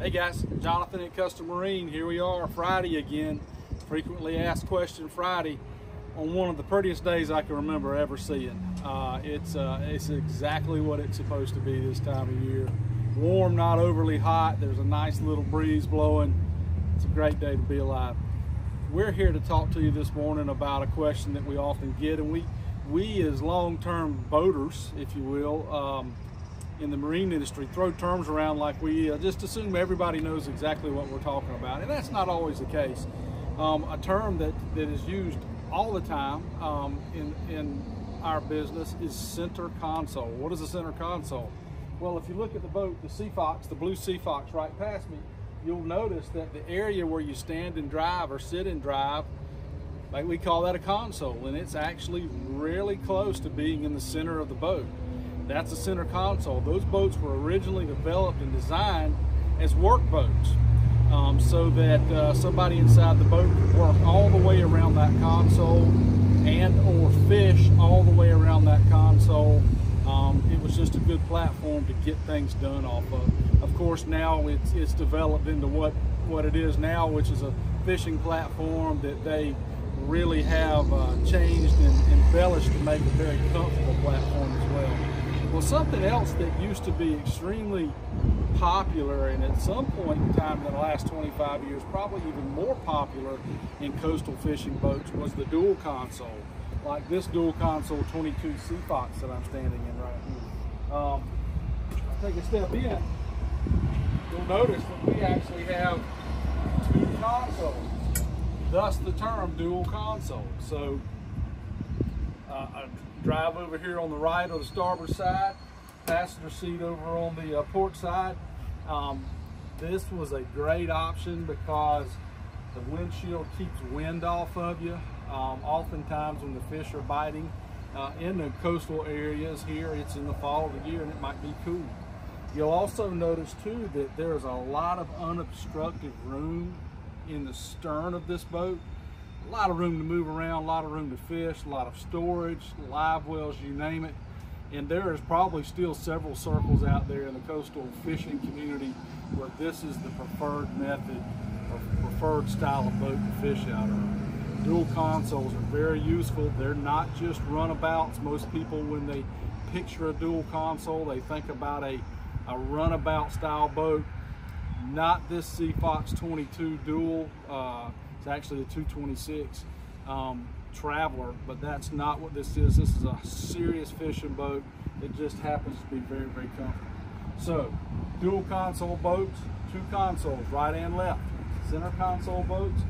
Hey guys, Jonathan at Custom Marine. Here we are, Friday again. Frequently Asked Question Friday on one of the prettiest days I can remember ever seeing. It's exactly what it's supposed to be this time of year. Warm, not overly hot. There's a nice little breeze blowing. It's a great day to be alive. We're here to talk to you this morning about a question that we often get, and we as long-term boaters, if you will, in the marine industry, throw terms around like we just assume everybody knows exactly what we're talking about, and that's not always the case. A term that is used all the time in our business is center console. What is a center console? Well, if you look at the boat, the Sea Fox, the blue Sea Fox right past me, you'll notice that the area where you stand and drive or sit and drive, like we call that a console, and it's actually really close to being in the center of the boat. That's a center console. Those boats were originally developed and designed as work boats, so that somebody inside the boat could work all the way around that console and or fish all the way around that console. It was just a good platform to get things done off of. Of course, now it's developed into what it is now, which is a fishing platform that they really have changed and embellished to make a very comfortable platform as well. Well, something else that used to be extremely popular, and at some point in time in the last 25 years, probably even more popular in coastal fishing boats, was the dual console, like this dual console 22 Sea Fox that I'm standing in right here. Take a step in, you'll notice that we actually have two consoles, thus the term dual console. So I drive over here on the right or the starboard side, passenger seat over on the port side. This was a great option because the windshield keeps wind off of you. Oftentimes when the fish are biting in the coastal areas here, it's in the fall of the year and it might be cool. You'll also notice too that there's a lot of unobstructed room in the stern of this boat. A lot of room to move around, a lot of room to fish, a lot of storage, live wells, you name it. And there is probably still several circles out there in the coastal fishing community where this is the preferred method or preferred style of boat to fish out of. Dual consoles are very useful. They're not just runabouts. Most people, when they picture a dual console, they think about a runabout style boat. Not this Sea Fox 22 dual. It's actually a 226 Traveler, but that's not what this is. This is a serious fishing boat that just happens to be very, very comfortable. So, dual console boats, two consoles, right and left. Center console boats,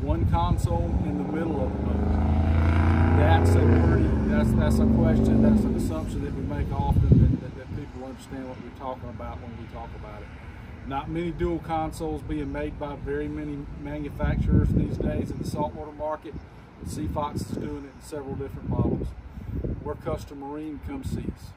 one console in the middle of the boat. That's a question, that's an assumption that we make often, that people understand what we're talking about when we talk about it. Not many dual consoles being made by very many manufacturers these days in the saltwater market. Sea Fox is doing it in several different models. We're Custom Marine, come see us.